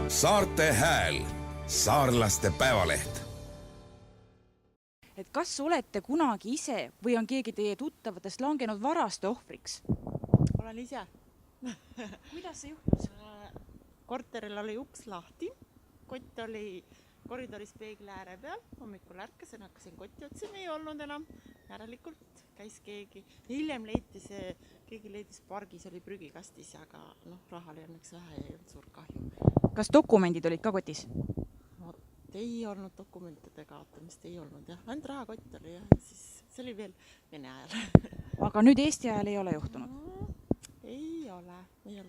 Saarte Hääl, saarlaste päevaleht. Et kas olete kunagi ise või on keegi teie tuttavatest langenud varaste ohvriks? Olen ise. Kuidas see juhtus? Korteril oli uks lahti, kott oli koridoris peegli ääre peal, hommikul ärkasin, hakkasin kotti otsima, ei olnud enam, järelikult käis keegi. Hiljem keegi leidis pargis, oli prügikastis, aga raha oli õnneks vähe ja ei olnud suur kahju. Kas dokumendid olid ka kotis? Ei olnud dokumentide kaotamist, ei olnud jah, ainult rahakott oli jah, siis see oli veel Vene ajal. Aga nüüd Eesti ajal ei ole juhtunud? Ei ole. Ei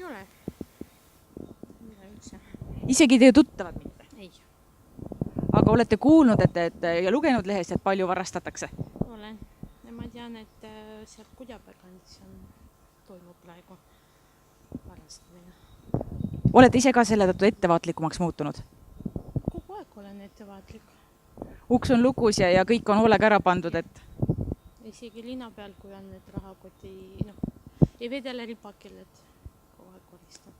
ole. Mida üldse? Isegi teie tuttavad mitte? Ei. Aga olete kuulnud ja lugenud lehest, et palju varastatakse? Olen. Ja ma tean, et sealt Kudjapäekandis toimub praegu varastamine. Olete ise ka selle tõttu ettevaatlikumaks muutunud? Kogu aeg olen ettevaatlik. Uks on lukus ja kõik on hoolega ära pandud, et... Isegi linna peal, kui on need rahakoti, ei vedele ripakil, et kogu aeg koristan.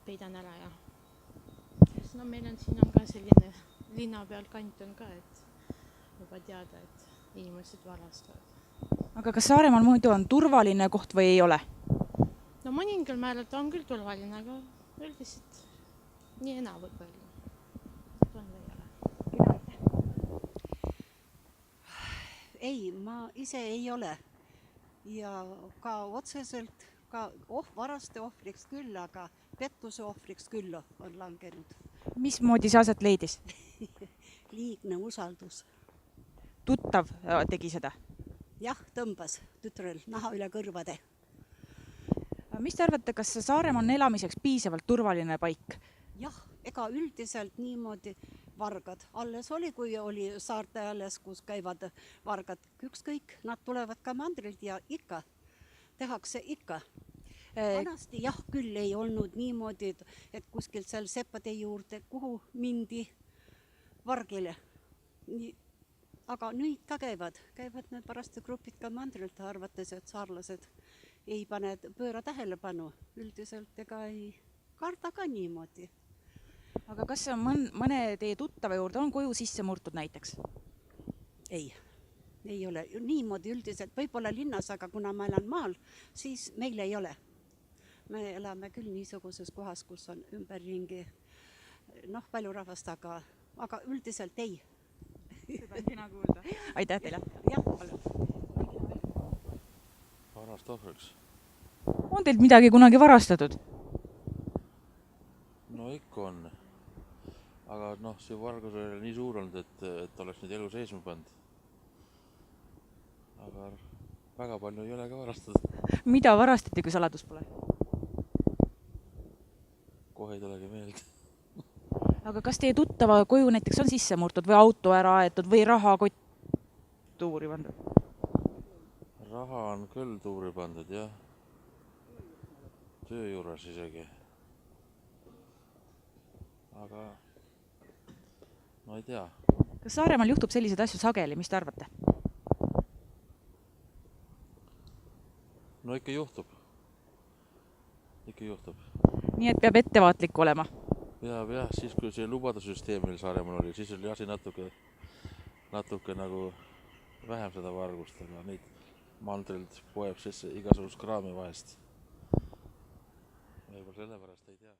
Peidan ära ja... meil on siin ka selline linna peal kant on ka, et juba teada, et inimesed varastavad. Aga kas Saaremaal muidu on turvaline koht või ei ole? Mõningal määral ta on küll turvaline, aga üldiselt nii enam võib öelda. Seda on või ole. Ei, ma ise ei ole. Ja ka otseselt, ka varaste ohvriks küll, aga pettuse ohvriks küll on langenud. Mismoodi see aset leidis? Liigne usaldus. Tuttav tegi seda? Jah, tõmbas tütrel naha üle kõrvade. Mis te arvate, kas Saaremaa on elamiseks piisavalt turvaline paik? Jah, ega üldiselt niimoodi vargad. Alles oli, kui oli saarte alles, kus käivad vargad ükskõik. Nad tulevad ka mandrilt ja ikka, tehakse ikka. Vanasti jah, küll ei olnud niimoodi, et kuskilt seal seppade juurde, kuhu mindi vargile. Aga nüüd ka käivad need varastegrupid ka mandrilt, arvates, et saarlased ei pane pööra tähelepanu. Üldiselt ega ei karda ka niimoodi. Aga kas mõne teie tuttava juurde on koju sisse murtud näiteks? Ei ole. Niimoodi üldiselt, võib-olla linnas, aga kuna ma elan maal, siis meil ei ole. Me elame küll niisuguses kohas, kus on ümberringi palju rahvast, aga üldiselt ei. Seda on kena kuulda. Aitäh teile. Jah, palun. Varast ohvriks. On teilt midagi kunagi varastatud? No ikka on. Aga see vargus oli nii suur olnud, et oleks nüüd elu seisma pannud. Aga väga palju ei ole ka varastatud. Mida varastati, kui saladus pole? Kohe ei tulegi meelde. Aga kas teie tuttava koju näiteks on sisse murtud või auto ära aetud või rahakott tuuri pandud? Raha on küll tuuri pandud, jah. Töö juures isegi. Aga no ei tea. Kas Saaremaal juhtub selliseid asju sageli, mis te arvate? No ikka juhtub. Ikka juhtub. Nii et peab ettevaatlik olema? Jah, siis kui see lubadasüsteem meil Saaremaal oli, siis oli asi natuke nagu vähem seda vargust, aga neid mandrilt poeb sisse igasugust kraami vahest. Võib-olla sellepärast ei tea.